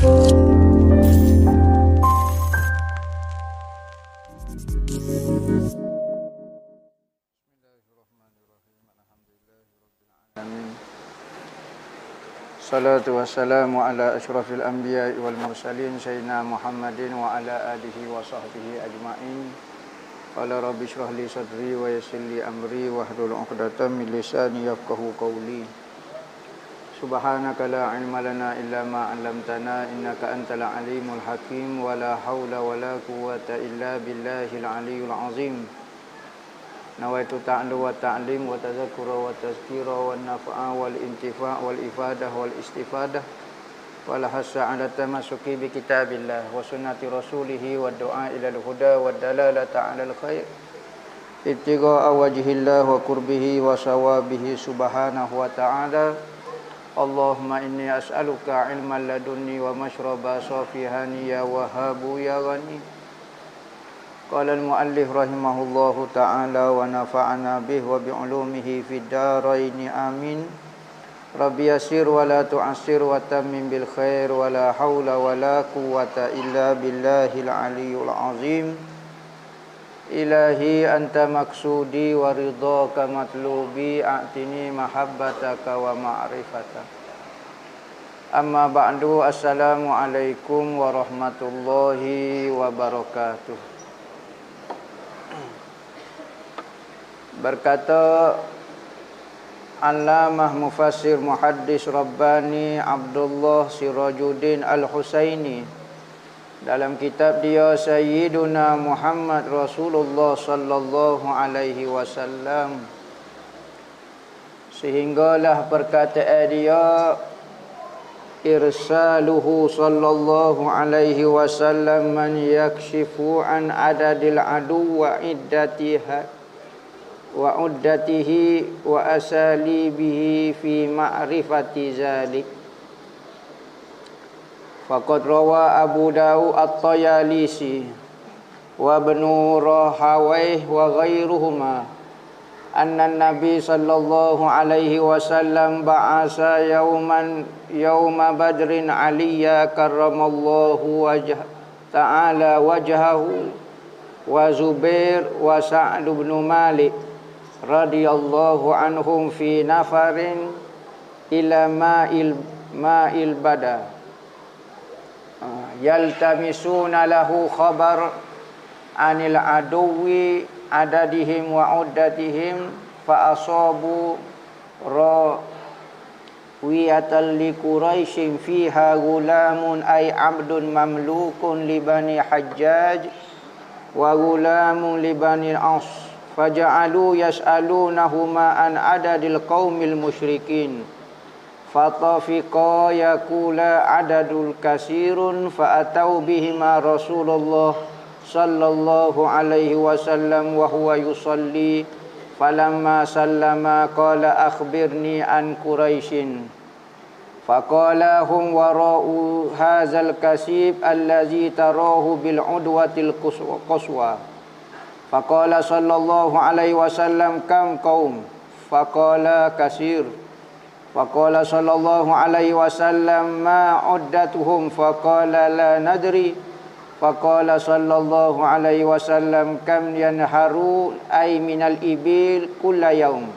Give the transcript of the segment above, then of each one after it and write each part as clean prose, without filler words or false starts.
Salatu wassalamu ala asyrafil anbiya'i wal mursalin sayyidina Muhammadin wa ala alihi wa sahbihi ajma'in. Qala rabbi shrah li sadri wa yassir li amri wahlul 'uqdatam min lisani yafqahu qawli. Subhanaka la ilma lana illa ma 'allamtana innaka antal alimul hakim wa la haula wa la quwwata illa billahil aliyyil azim. Nawaitu ta'allu wa ta'lim wa tadhakkura wa tazkira wa naf'a wal intifa' wal ifadah wal istifadah wal hasa 'ala tamassuki bi kitabillah wa sunnati rasulih wa du'a ila al-huda wa dalalata 'ala al-khair ibtigha'a wajhillah wa qurbihi wa sawabihi subhanahu wa ta'ala. Allahumma inni as'aluka ilman ladunni wa mashraba safihani ya wahhabu ya ghani. Qala al-muallif rahimahullahu ta'ala wa nafa'ana bih wa bi'ulumihi fid daraini amin. Rabbi yassir wa la tu'assir wa tammim bil khair wa la haula wa la quwwata illa billahil aliyyil azim. Ilahi anta maksudi wa ridhaka matlubi a'tini mahabbataka wa ma'rifataka. Amma ba'du, assalamu alaikum warahmatullahi wabarakatuh. Berkata Allamah Mufassir Muhaddis Rabbani Abdullah Sirajuddin Al-Husaini dalam kitab dia Sayyiduna Muhammad Rasulullah sallallahu alaihi wasallam, sehinggalah perkataan dia irsaluhu sallallahu alaihi wasallam man yakshifu an adadil adu wa iddatiha wa uddatihi wa asalibihi fi ma'rifati zalik. Faqad rawa Abu Dawud At-Tayalisi wa Ibnu Rahawayh wa ghairuhuma anna Nabi sallallahu alaihi wasallam ba'asa yawma Badrin Aliyya karramallahu ta'ala wajhahu wa Zubair wa Sa'd bin Malik radhiyallahu anhum fi nafarin ila ma'il bada yaltamisuna lahu khabar anil aduwi adadihim wa uddatihim fa asabu rawiyatan li Quraisyin fiha gulamun ay abdun mamlukun li bani Hajjaj wa gulamun li bani As faja'alu yas'alunahuma an adadil qaumil musyrikin fatafiqa yakula adadul kasirun fa'atau bihima Rasulullah sallallahu alaihi wasallam wa huwa yusalli falamma sallama qala akhbirni an Quraisyin faqala hum wara'u hadzal kasib allazi tarahu bil udwatil quswa. Faqala sallallahu alaihi wasallam kam qaum faqala kasir. Faqala sallallahu alaihi wasallam ma uddatuhum faqala la nadri. Faqala sallallahu alaihi wasallam kam yanharu ay minal ibil kulla yaum.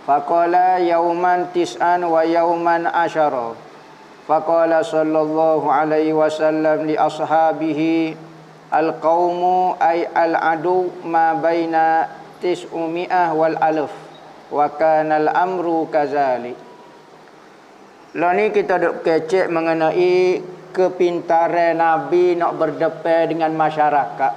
Faqala yauman tis'an wa yauman asyara. Faqala sallallahu alaihi wasallam li ashabihi al-qawmu ay al-adu ma baina tis'umi'ah wal alf wa kana al-amru kazalik. Lah ni kita duk kecek mengenai kepintaran Nabi nak berdepan dengan masyarakat.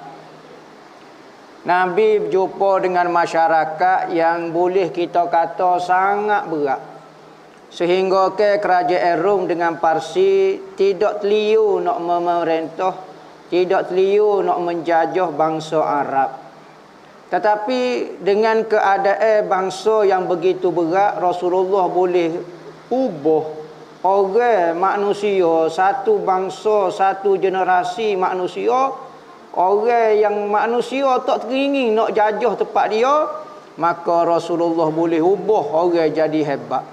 Nabi berjumpa dengan masyarakat yang boleh kita kata sangat berat, sehingga ke kerajaan Rom dengan Parsi tidak teliu nak memerintah, tidak teliu nak menjajah bangsa Arab. Tetapi dengan keadaan bangsa yang begitu berat, Rasulullah boleh ubah orang manusia, satu bangsa, satu generasi manusia, orang yang manusia tak teringin nak jajah tempat dia, maka Rasulullah boleh ubah orang jadi hebat.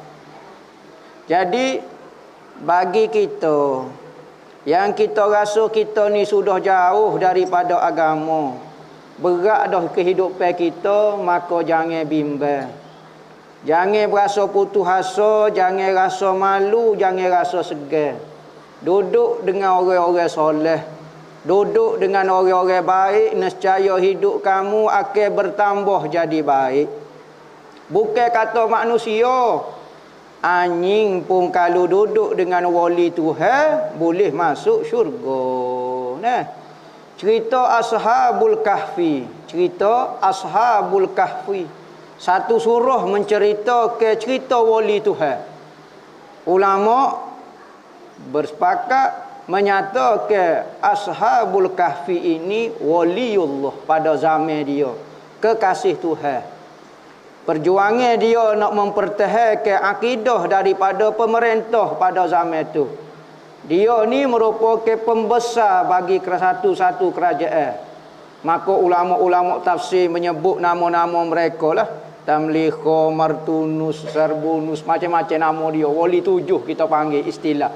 Jadi bagi kita Yang kita rasa kita ni sudah jauh daripada agama, berat dah kehidupan kita, maka jangan bimbang. Jangan berasa putus asa, jangan rasa malu, jangan rasa segan. Duduk dengan orang-orang soleh, duduk dengan orang-orang baik, nescaya hidup kamu akan bertambah jadi baik. Bukan kata manusia, anjing pun kalau duduk dengan wali Tuhan boleh masuk syurga. Nah, cerita Ashabul Kahfi, cerita Ashabul Kahfi. Satu surah menceritakan cerita wali Tuhan. Ulama bersepakat menyatakan Ashabul Kahfi ini waliullah pada zaman dia, kekasih Tuhan. Perjuangan dia nak mempertahankan akidah daripada pemerintah pada zaman itu. Dia ni merupakan pembesar bagi satu-satu kerajaan. Maka ulama-ulama tafsir menyebut nama-nama mereka lah. Tamlikha, Martunus, Sarbunus, macam-macam nama dia. Wali 7 kita panggil istilah.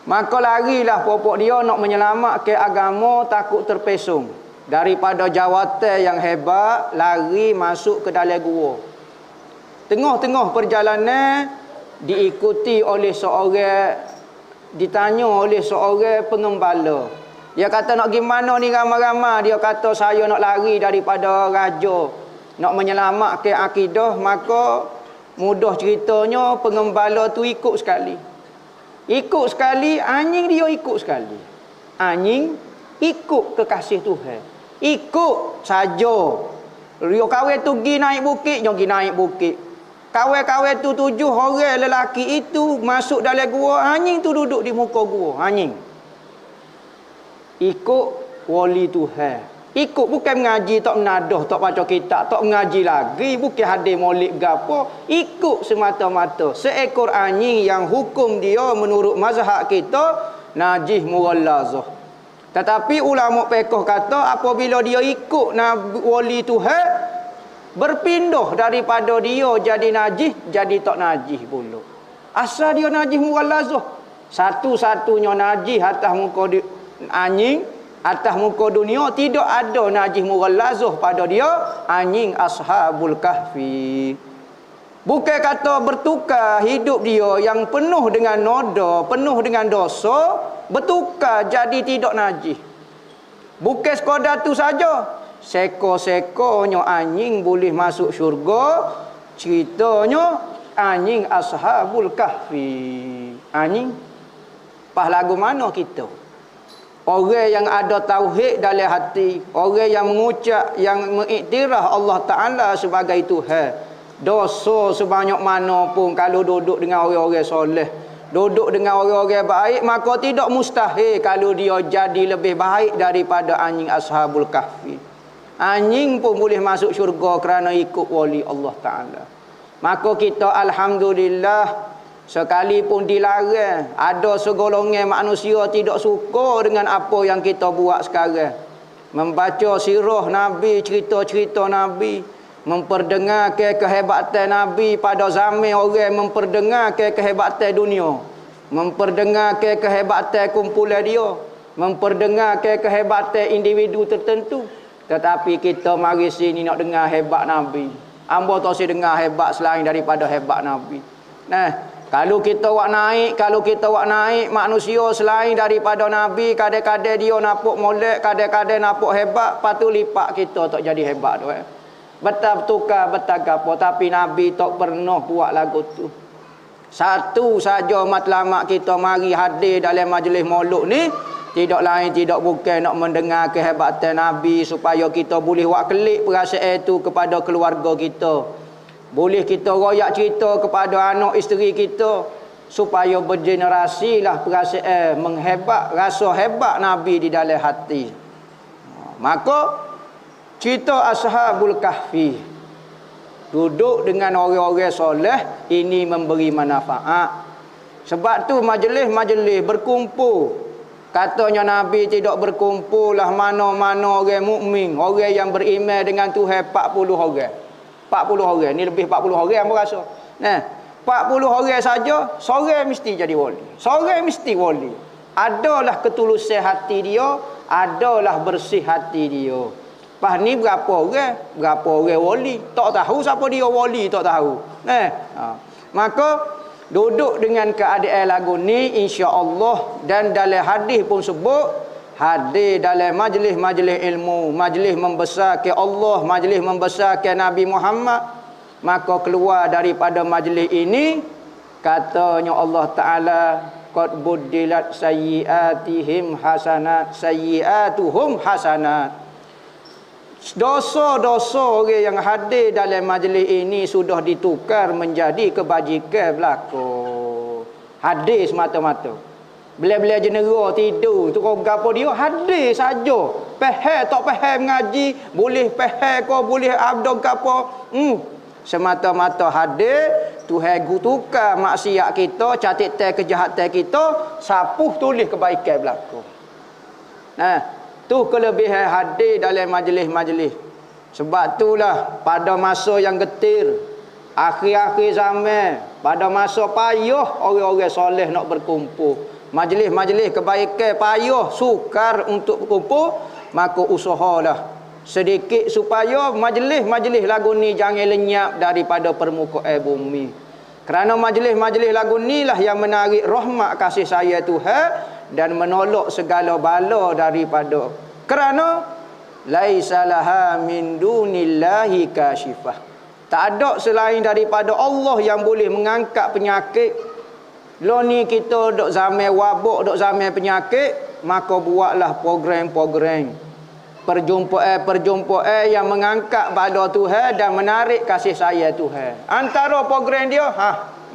Maka larilah popok dia nak menyelamatkan agama, takut terpesong. Daripada jawatan yang hebat, lari masuk ke dalam gua. Tengah-tengah perjalanan, diikuti oleh seorang, ditanya oleh seorang pengembala. Dia kata nak gimana ni ramai-ramai. Dia kata saya nak lari daripada raja, nak menyelamatkan akidah. Maka mudah ceritanya pengembala tu ikut sekali. Ikut sekali, anjing dia ikut sekali. Anjing ikut kekasih Tuhan. Ikut saja. Dia kawan tu pergi naik bukit, dia pergi naik bukit. Kawan-kawan tu 7 orang lelaki itu masuk dalam gua, anjing tu duduk di muka gua, anjing. Ikut wali Tuhan. Ikut bukan mengaji, tak menadah, tak baca kitab, tak mengaji lagi, bukan hadir maulid gapo. Ikut semata-mata seekor anjing yang hukum dia menurut mazhab kita najis mughallazah. Tetapi ulama fiqh kata apabila dia ikut wali Tuhan, berpindah daripada dia jadi najis, jadi tak najis pula. Asal dia najis mughallazah. Satu-satunya najis atas muka anjing, atas muka dunia tidak ada najis mughallazah pada dia, anjing Ashabul Kahfi. Bukan kata bertukar hidup dia yang penuh dengan noda, penuh dengan dosa, bertukar jadi tidak najis. Bukan sekadar tu saja. Seko-sekonya anjing boleh masuk syurga. Ceritanya anjing Ashabul Kahfi. Anjing pas lagu mana kita? Orang yang ada tauhid dalam hati, orang yang mengucap, yang mengiktiraf Allah Ta'ala sebagai Tuhan. Dosa sebanyak mana pun kalau duduk dengan orang-orang soleh, duduk dengan orang-orang baik, maka tidak mustahil kalau dia jadi lebih baik daripada anjing Ashabul Kahfi. Anjing pun boleh masuk syurga kerana ikut wali Allah Ta'ala. Maka kita alhamdulillah, sekalipun dilarang, ada segolongan manusia tidak suka dengan apa yang kita buat sekarang. Membaca sirah Nabi, cerita-cerita Nabi, memperdengarkan kehebatan Nabi pada zaman orang memperdengarkan kehebatan dunia, memperdengarkan kehebatan kumpulan dia, memperdengarkan kehebatan individu tertentu. Tetapi kita mari sini nak dengar hebat Nabi. Ambo tak si dengar hebat selain daripada hebat Nabi. Kalau kita wak naik manusia selain daripada Nabi, kadang-kadang dia napuk molek, kadang-kadang napuk hebat, patu lipat kita tak jadi hebat tu. Betul tukar betul gapo, tapi Nabi tak pernah buat lagu tu. Satu saja matlamat kita mari hadir dalam majlis maulud ni, tidak lain tidak bukan nak mendengar kehebatan Nabi supaya kita boleh buat kelik perasaan itu kepada keluarga kita. Boleh kita royak cerita kepada anak isteri kita supaya bergenerasilah perasaan menghebat, rasa hebat Nabi di dalam hati. Maka cerita Ashabul Kahfi, duduk dengan orang-orang soleh, ini memberi manfaat. Sebab tu majlis-majlis berkumpul. Katanya Nabi tidak berkumpul lah mana-mana orang mukmin, orang yang beriman dengan Tuhan 40 orang. 40 orang, ni lebih 40 orang apa rasa. 40 orang saja, seorang mesti jadi wali. Seorang mesti wali. Adalah ketulusan hati dia, adalah bersih hati dia. Pas ni berapa orang wali, tak tahu siapa dia wali, tak tahu. Maka duduk dengan keadaan lagu ni insya-Allah, dan dalam hadis pun sebut, hadir dalam majlis-majlis ilmu, majlis membesarkan Allah, majlis membesarkan Nabi Muhammad, maka keluar daripada majlis ini katanya Allah Taala, qad buddilat sayyiatihim hasanat, sayyiatuhum hasanat. Dosa-dosa orang yang hadir dalam majlis ini sudah ditukar menjadi kebajikan belaka. Hadir semata-mata. Bila-bila jenera tidur tu kau gapo dia hadir saja. Faham tak faham mengaji, boleh faham ke boleh abdo gapo. Semata-mata hadir, Tuhan tukar maksiat kita, catatan kejahatan kita, sapuh tulis kebaikan belaka. Tu kelebihan hadir dalam majlis-majlis. Sebab itulah pada masa yang getir, akhir-akhir zaman, pada masa payah orang-orang soleh nak berkumpul, majlis-majlis kebaikan payah sukar untuk berkumpul, maka usahalah sedikit supaya majlis-majlis lagu ni jangan lenyap daripada permukaan bumi. Kerana majlis-majlis lagu ni lah yang menarik rahmat kasih sayang Tuhan dan menolak segala bala daripada, kerana laisa laha min dunillahi kasyifah. Tak ada selain daripada Allah yang boleh mengangkat penyakit. Lo ni kita duk zaman wabak, duk zaman penyakit, maka buatlah program-program, perjumpaan yang mengangkat bala Tuhan dan menarik kasih sayang Tuhan. Antara program dia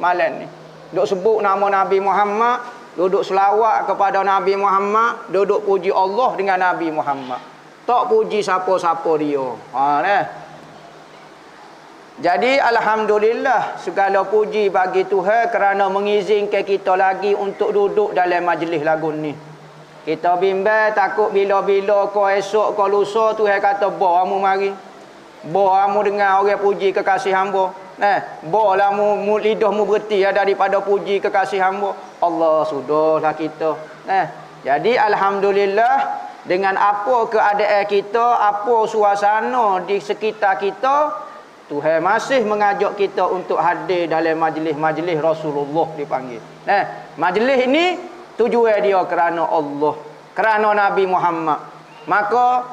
malam ni duk sebut nama Nabi Muhammad, duduk selawat kepada Nabi Muhammad, duduk puji Allah dengan Nabi Muhammad. Tak puji siapa-siapa dia. Jadi alhamdulillah segala puji bagi Tuhan kerana mengizinkan kita lagi untuk duduk dalam majlis lagu ni. Kita bimbang takut bila-bila ko esok ko lusa Tuhan kata bawa mu mari. Bawa mu dengar orang puji kekasih hamba. Bawa mu lidahmu berhenti daripada puji kekasih hamba. Allah sudahlah kita. Jadi alhamdulillah dengan apa keadaan kita, apa suasana di sekitar kita, Tuhan masih mengajak kita untuk hadir dalam majlis-majlis Rasulullah dipanggil. Majlis ini tujuan dia kerana Allah, kerana Nabi Muhammad. Maka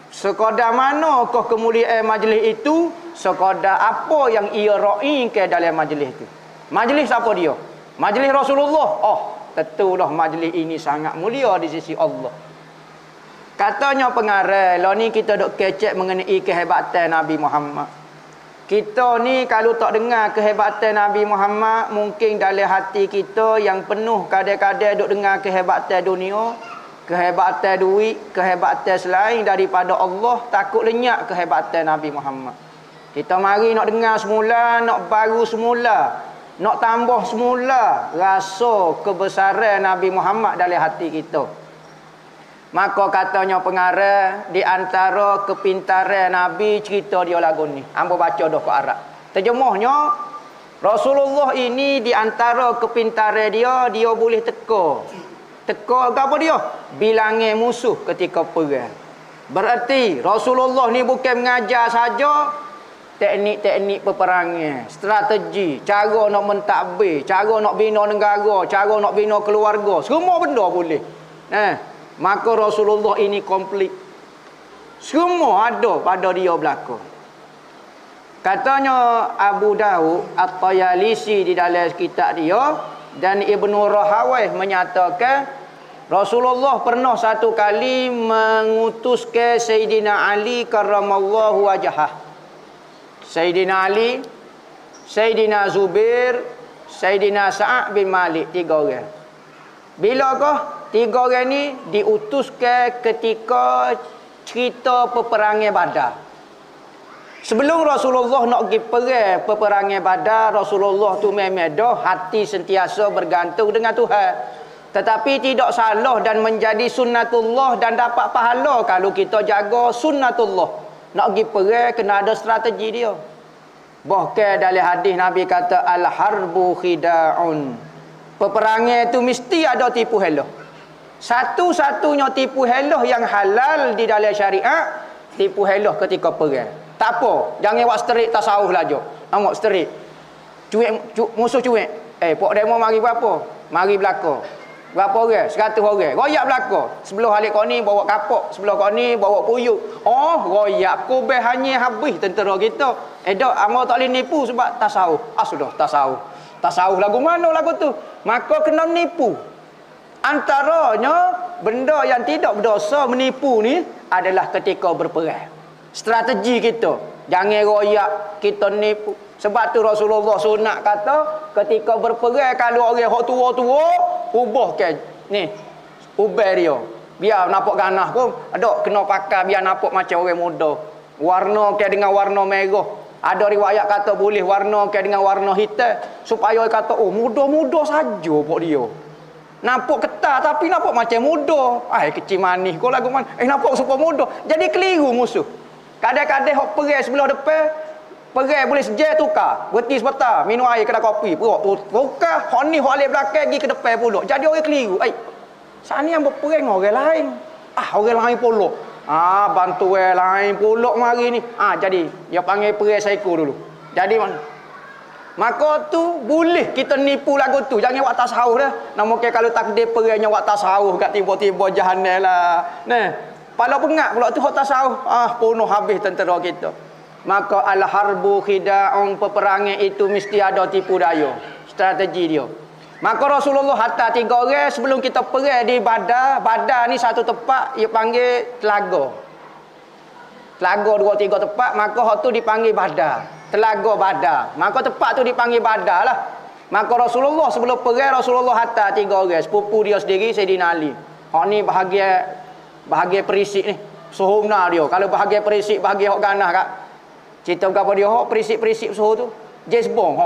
sekadar manakah kemuliaan majlis itu, sekadar apa yang ia raikan dalam majlis itu. Majlis apa dia? Majlis Rasulullah. Tentulah majlis ini sangat mulia di sisi Allah. Katanya pengarah, lah ni kita dok kecek mengenai kehebatan Nabi Muhammad. Kita ni kalau tak dengar kehebatan Nabi Muhammad, mungkin dalam hati kita yang penuh kadang-kadang duk dengar kehebatan dunia, kehebatan duit, kehebatan selain daripada Allah, takut lenyap kehebatan Nabi Muhammad. Kita mari nak dengar semula, nak baru semula, nak tambah semula rasa kebesaran Nabi Muhammad dalam hati kita. Maka katanya pengarah, di antara kepintaran Nabi cerita dia lagu ni. Hamba baca dah ke Arab. Terjemahnya, Rasulullah ini di antara kepintaran dia, dia boleh teka. Teka apa dia? Bilangan musuh ketika perang. Berarti Rasulullah ni bukan mengajar saja teknik-teknik peperangan, strategi, cara nak mentadbir, cara nak bina negara, cara nak bina keluarga, semua benda boleh. Maka Rasulullah ini komplit. Semua ada pada dia belaka. Katanya Abu Daud At-Tayalisi di dalam kitab dia, dan Ibnu Rahawayh menyatakan Rasulullah pernah satu kali mengutuskan Sayyidina Ali karramallahu wajhah. Sayyidina Ali, Sayyidina Zubair, Sayyidina Sa'ad bin Malik, 3 orang. Bilakah 3 orang ni diutuskan ketika cerita peperangan Badar? Sebelum Rasulullah nak pergi perang peperangan Badar, Rasulullah tu memang dah hati sentiasa bergantung dengan Tuhan. Tetapi tidak salah dan menjadi sunnatullah dan dapat pahala kalau kita jaga sunnatullah. Nak pergi perang kena ada strategi dia. Bahkan dalam hadis Nabi kata al-harbu khida'un. Peperangan itu mesti ada tipu hela. Satu-satunya tipu helah yang halal di dalam syariat, tipu helah ketika perang. Tak apa, jangan buat sterik tasawuf lah jo. Amok sterik. Musuh cuek. Pok demo mari berapa? Mari belaka. Berapa orang? 100 orang. Royak belaka. Sebelah halik kau ni bawa kapok, sebelah kau ni bawa puyuk. Oh, royak kubeh hanya habis tentera kita. Dak amal tak boleh nipu sebab tasawuf. Sudah tasawuf. Tasawuf lagu mana lagu tu? Maka kena nipu. Antaranya benda yang tidak berdosa menipu ni adalah ketika berperang. Strategi kita. Jangan royak kita nipu. Sebab tu Rasulullah sunat kata ketika berperang kalau orang hok tua-tua ubah ke ni ubah dia. Biar nampak ganah pun ada kena pakai biar nampak macam orang muda. Warna ke dengan warna merah. Ada riwayat kata boleh warna ke dengan warna hitam supaya orang kata oh muda-muda saja pok dia. Nampak ketat tapi nampak macam muda. Kecil manis kau lagu mana? Nampak super muda. Jadi keliru musuh. Kadang-kadang hok perang sebelah depan, perang boleh sejar tukar. Berhenti sebentar, minum air kedai kopi. Tukar, hok ni hok alik belakang pergi ke depan pula. Jadi orang keliru. Saat ni yang berperang orang lain. Orang lain pula. Bantu orang lain pula mari ni. Jadi dia panggil perang psycho dulu. Jadi mana? Maka tu boleh kita nipu lagu tu. Jangan buat tasawuf dah. Namun kalau takdir perangnya buat tasawuf kat tiba-tiba jahanam lah. Nah, pala pengat pula tu hok tasawuf. Penuh habis tentera kita. Maka al-harbu khida'un, peperangan itu mesti ada tipu daya. Strategi dia. Maka Rasulullah hantar 3 orang sebelum kita perang di Badar. Badar ni satu tempat dia panggil telaga. Telaga 2-3 tempat, maka hak tu dipanggil Badar. Telaga Badar. Maka tempat tu dipanggil Badar lah. Maka Rasulullah sebelum perang Rasulullah hantar 3 orang, sepupu dia sendiri Sayyidina Ali. Hak ni bahagian perisik ni. Suhumna dia. Kalau bahagian perisik, bahagian hak ganah kak. Cerita apa dia hak perisik-perisik suhu tu. James Bond.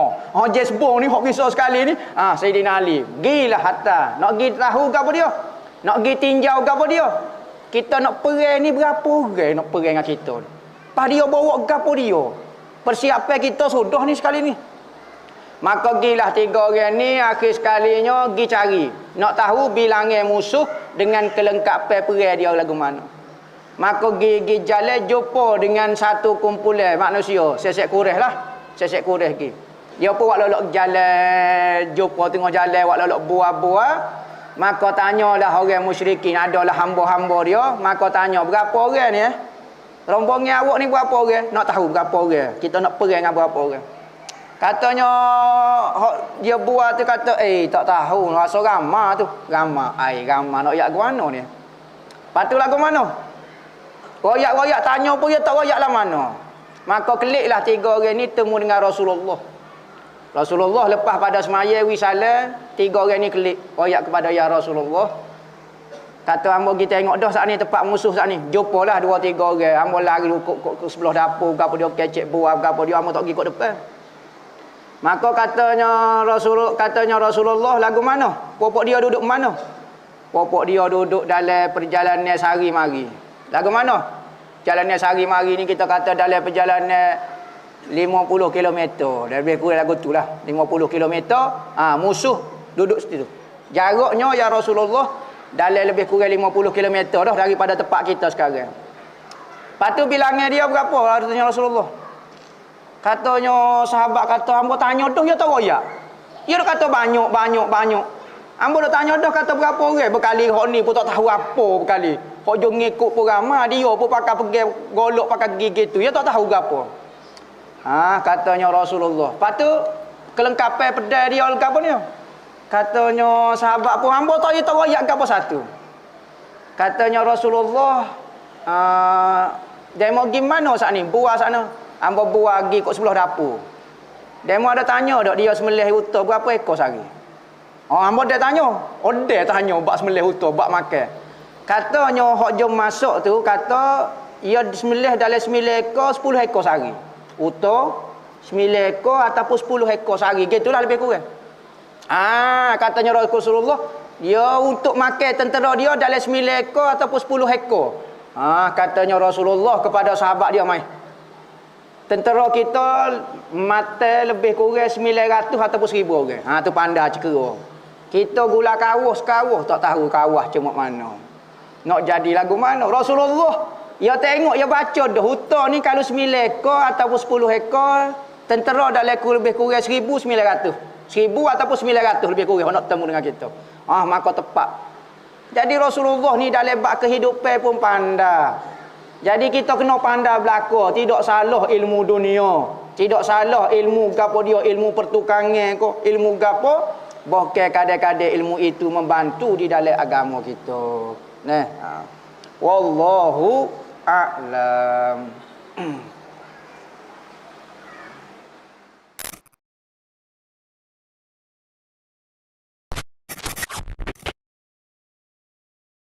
James Bond ni hak kisah sekali ni. Sayyidina Ali. Gilah hatta. Nak gi tahu ke apa dia? Nak gi tinjau ke apa dia? Kita nak perang ni berapa orang nak perang dengan kita ni? Pas dia bawa ke apa dia? Persiapan kita sudah ni sekali ni. Maka gilah 3 orang ni akhir sekalinya gi cari. Nak tahu bilangan musuh dengan kelengkapan perang dia lagu mana. Maka gi jalan jumpa dengan satu kumpulan manusia. Sesek Quraisy lah. Sesek Quraisy gi. Dia pun wak lolok jalan jumpa tengah jalan wak lolok buah-buah. Maka tanyalah orang musyrikin, adalah hamba-hamba dia. Maka tanya berapa orang ni rombongan awak ni berapa orang? Nak tahu berapa orang? Kita nak perang dengan berapa orang? Katanya dia buat tu kata tak tahu rasa ramah tu. Ramah nak yak ke mana ni? Patu lagu mana? Royak-royak tanya pun dia tak royak lah mana. Maka keliklah 3 orang ni temu dengan Rasulullah. Rasulullah lepas pada semaya wisalah, 3 orang ni kelik royak kepada ya Rasulullah. Kata hamba kita tengok dah saat ni tempat musuh saat ni. Jumpalah 2-3 orang. Hamba lari ke sebelah dapur, gapo dia kecek buah, gapo dia hamba tak pergi kat depan. Maka katanya Rasulullah lagu mana? Popok dia duduk mana? Popok dia duduk dalam perjalanan sehari mari. Lagu mana? Perjalanan sehari mari ni kita kata dalam perjalanan 50 km. Dah lebih kurang lagu tu lah. 50 km. Musuh duduk situ. Jaraknya ya Rasulullah dalam lebih kurang 50 km dah daripada tempat kita sekarang. Lepas tu bilangan dia berapa? Katanya Rasulullah. Katanya sahabat kata, hamba tanya dah dia tak royak. Dia kata banyak. Hamba dah tanya dah kata berapa orang. Berkali hok ni pun tak tahu apa berkali. Hok jom ngikut pun ramai. Dia pun pakai pergi golok pakai gigi tu. Dia tak tahu berapa. Katanya Rasulullah. Lepas tu kelengkapan pedai dia lengkap apa ni? Katanya sahabat pun hamba tak tahu royak ke apa satu. Katanya Rasulullah, dia mau gimana saat ni? Buah sana. Hamba buah pergi kat sebelah dapur. Dia mau ada tanya dak dia sembelih unta berapa ekor sehari? Hamba dia tanya. Dia tanya bak sembelih unta, bak makan. Katanya hok jom masuk tu kata ia sembelih dalam 9 ekor 10 ekor sehari. Unta 9 ekor ataupun 10 ekor sehari. Gitulah lebih kurang. Katanya Rasulullah, dia untuk makan tentera dia dalam 9 ekor ataupun 10 ekor. Katanya Rasulullah kepada sahabat dia mai. Tentera kita mata lebih kurang 900 ataupun 1000 orang. Tu pandai cekera. Kita gula kawah tak tahu kawah cuma mana. Nak jadi lagu mana? Rasulullah, ya tengok, ya baca dah. Hutan ni kalau 9 ekor ataupun 10 ekor, tentera dalam lebih kurang 1,900. 1,000 ataupun 900 lebih kurang nak temu dengan kita. Maka tepat. Jadi Rasulullah ni dalam bab kehidupan pun pandai. Jadi kita kena pandai belaka, tidak salah ilmu dunia, tidak salah ilmu gapo dia, ilmu pertukangan ko, ilmu gapo, bahkan kadang-kadang ilmu itu membantu di dalam agama kita. Wallahu a'lam.